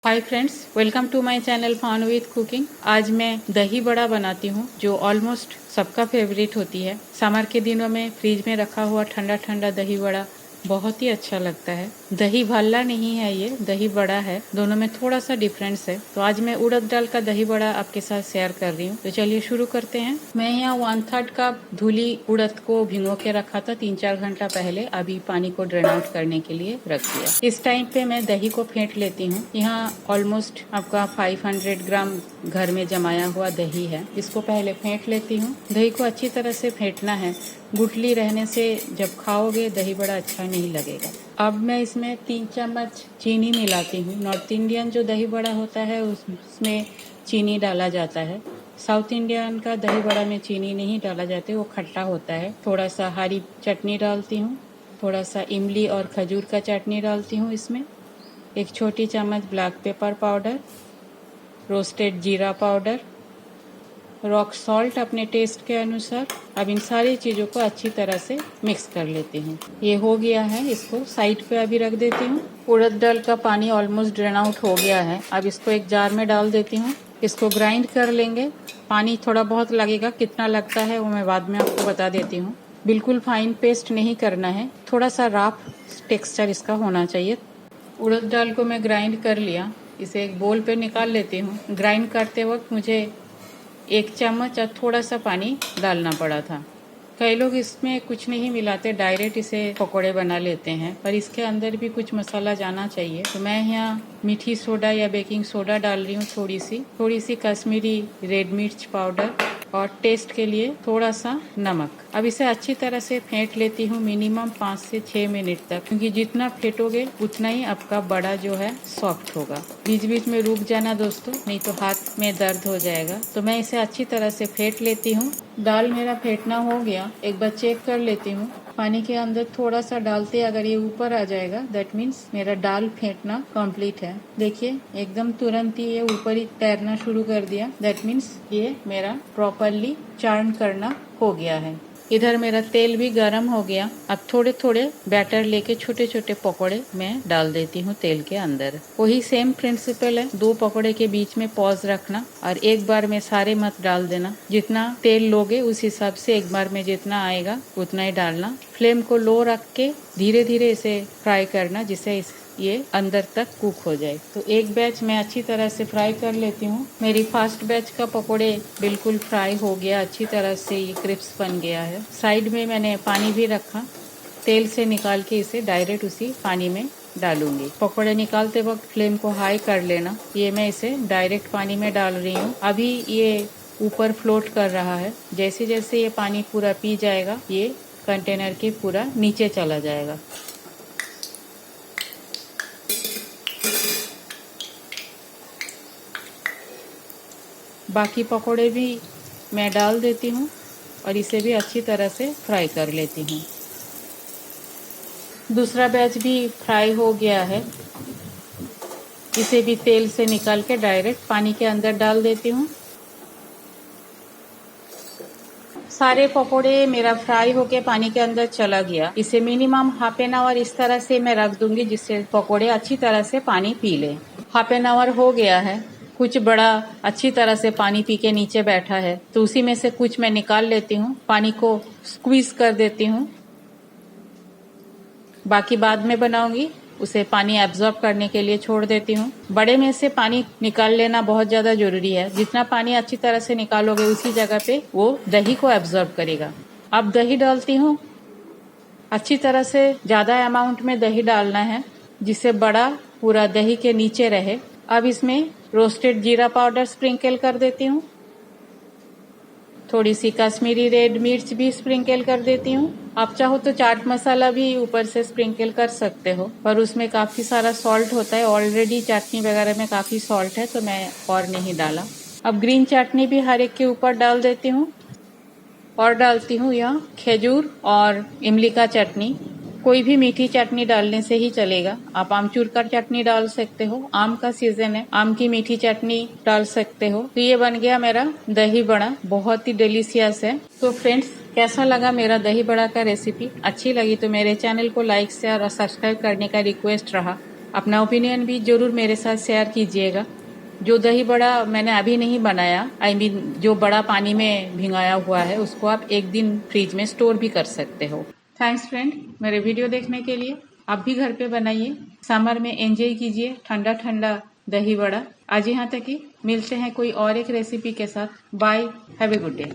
Hi friends, welcome to my channel fun with cooking. आज मैं दही बड़ा बनाती हूँ जो ऑलमोस्ट सबका फेवरेट होती है। समर के दिनों में फ्रिज में रखा हुआ ठंडा ठंडा दही बड़ा बहुत ही अच्छा लगता है। दही भल्ला नहीं है, ये दही बड़ा है। दोनों में थोड़ा सा डिफरेंस है। तो आज मैं उड़द दाल का दही बड़ा आपके साथ शेयर कर रही हूँ। तो चलिए शुरू करते हैं। मैं यहाँ 1/3 कप धुली उड़द को भिगो के रखा था 3-4 घंटा पहले। अभी पानी को ड्रेन आउट करने के लिए रख दिया। इस टाइम पे मैं दही को फेंट लेती हूँ। यहाँ ऑलमोस्ट आपका 500 ग्राम घर में जमाया हुआ दही है। इसको पहले फेंट लेती हूँ। दही को अच्छी तरह से फेंटना है। गुठली रहने से जब खाओगे दही बड़ा अच्छा नहीं लगेगा। अब मैं इसमें 3 चम्मच चीनी मिलाती हूँ। नॉर्थ इंडियन जो दही बड़ा होता है उसमें चीनी डाला जाता है। साउथ इंडियन का दही बड़ा में चीनी नहीं डाला जाता है, वो खट्टा होता है। थोड़ा सा हरी चटनी डालती हूँ, थोड़ा सा इमली और खजूर का चटनी डालती हूँ इसमें। 1 छोटी चम्मच ब्लैक पेपर पाउडर, रोस्टेड जीरा पाउडर, रॉक सॉल्ट अपने टेस्ट के अनुसार। अब इन सारी चीज़ों को अच्छी तरह से मिक्स कर लेती हूँ। ये हो गया है, इसको साइड पे अभी रख देती हूँ। उड़द दाल का पानी ऑलमोस्ट ड्रेन आउट हो गया है। अब इसको एक जार में डाल देती हूँ। इसको ग्राइंड कर लेंगे। पानी थोड़ा बहुत लगेगा, कितना लगता है वो मैं बाद में आपको बता देती हूँ। बिल्कुल फाइन पेस्ट नहीं करना है, थोड़ा सा रफ टेक्सचर इसका होना चाहिए। उड़द दाल को मैं ग्राइंड कर लिया। इसे एक बोल पे निकाल लेती हूँ। ग्राइंड करते वक्त मुझे 1 चम्मच और थोड़ा सा पानी डालना पड़ा था। कई लोग इसमें कुछ नहीं मिलाते, डायरेक्ट इसे पकोड़े बना लेते हैं, पर इसके अंदर भी कुछ मसाला जाना चाहिए। तो मैं यहाँ मीठी सोडा या बेकिंग सोडा डाल रही हूँ, थोड़ी सी कश्मीरी रेड मिर्च पाउडर और टेस्ट के लिए थोड़ा सा नमक। अब इसे अच्छी तरह से फेंट लेती हूँ मिनिमम 5 से 6 मिनट तक, क्योंकि जितना फेंटोगे उतना ही आपका बड़ा जो है सॉफ्ट होगा। बीच बीच में रुक जाना दोस्तों, नहीं तो हाथ में दर्द हो जाएगा। तो मैं इसे अच्छी तरह से फेंट लेती हूँ। दाल मेरा फेंटना हो गया। एक बार चेक कर लेती हूँ। पानी के अंदर थोड़ा सा डालते अगर ये ऊपर आ जाएगा, दैट मीन्स मेरा दाल फेंटना कंप्लीट है। देखिए एकदम तुरंत ही ये ऊपर ही तैरना शुरू कर दिया, दैट मीन्स ये मेरा प्रॉपरली चार्न करना हो गया है। इधर मेरा तेल भी गर्म हो गया। अब थोड़े थोड़े बैटर लेके छोटे छोटे पकोड़े मैं डाल देती हूँ तेल के अंदर। वही सेम प्रिंसिपल है, 2 पकोड़े के बीच में पॉज रखना और एक बार में सारे मत डाल देना। जितना तेल लोगे उस हिसाब से एक बार में जितना आएगा उतना ही डालना। फ्लेम को लो रख के धीरे धीरे इसे फ्राई करना, जिससे ये अंदर तक कुक हो जाए। तो एक बैच मैं अच्छी तरह से फ्राई कर लेती हूँ। मेरी फर्स्ट बैच का पकोड़े बिल्कुल फ्राई हो गया, अच्छी तरह से ये क्रिस्प बन गया है। साइड में मैंने पानी भी रखा, तेल से निकाल के इसे डायरेक्ट उसी पानी में डालूंगी। पकोड़े निकालते वक्त फ्लेम को हाई कर लेना। ये मैं इसे डायरेक्ट पानी में डाल रही हूँ। अभी ये ऊपर फ्लोट कर रहा है। जैसे जैसे ये पानी पूरा पी जाएगा, ये कंटेनर के पूरा नीचे चला जाएगा। बाकी पकोड़े भी मैं डाल देती हूँ और इसे भी अच्छी तरह से फ्राई कर लेती हूँ। दूसरा बैच भी फ्राई हो गया है। इसे भी तेल से निकाल के डायरेक्ट पानी के अंदर डाल देती हूँ। सारे पकोड़े मेरा फ्राई होके पानी के अंदर चला गया। इसे मिनिमम हाफ एन आवर इस तरह से मैं रख दूंगी, जिससे पकोड़े अच्छी तरह से पानी पी ले। हाफ एन आवर हो गया है। कुछ बड़ा अच्छी तरह से पानी पी के नीचे बैठा है, तो उसी में से कुछ मैं निकाल लेती हूँ। पानी को स्क्वीज कर देती हूँ। बाकी बाद में बनाऊंगी, उसे पानी एब्जॉर्ब करने के लिए छोड़ देती हूँ। बड़े में से पानी निकाल लेना बहुत ज्यादा जरूरी है। जितना पानी अच्छी तरह से निकालोगे उसी जगह पे वो दही को एब्जॉर्ब करेगा। अब दही डालती हूँ। अच्छी तरह से ज्यादा अमाउंट में दही डालना है, जिससे बड़ा पूरा दही के नीचे रहे। अब इसमें रोस्टेड जीरा पाउडर स्प्रिंकल कर देती हूँ। थोड़ी सी कश्मीरी रेड मिर्च भी स्प्रिंकल कर देती हूँ। आप चाहो तो चाट मसाला भी ऊपर से स्प्रिंकल कर सकते हो, पर उसमें काफी सारा सॉल्ट होता है। ऑलरेडी चटनी वगैरह में काफी सॉल्ट है, तो मैं और नहीं डाला। अब ग्रीन चटनी भी हर एक के ऊपर डाल देती हूँ। और डालती हूँ यहाँ खजूर और इमली का चटनी। कोई भी मीठी चटनी डालने से ही चलेगा। आप आमचूर का चटनी डाल सकते हो, आम का सीजन है, आम की मीठी चटनी डाल सकते हो। तो ये बन गया मेरा दही बड़ा, बहुत ही डिलीशियस है। तो फ्रेंड्स, कैसा लगा मेरा दही बड़ा का रेसिपी? अच्छी लगी तो मेरे चैनल को लाइक शेयर और सब्सक्राइब करने का रिक्वेस्ट रहा। अपना ओपिनियन भी जरूर मेरे साथ शेयर कीजिएगा। जो दही बड़ा मैंने अभी नहीं बनाया, जो बड़ा पानी में भिंगाया हुआ है, उसको आप एक दिन फ्रिज में स्टोर भी कर सकते हो। थैंक्स फ्रेंड, मेरे वीडियो देखने के लिए। आप भी घर पे बनाइए, समर में एंजॉय कीजिए ठंडा ठंडा दही बड़ा। आज यहाँ तक ही, मिलते हैं कोई और एक रेसिपी के साथ। Bye, have a good day.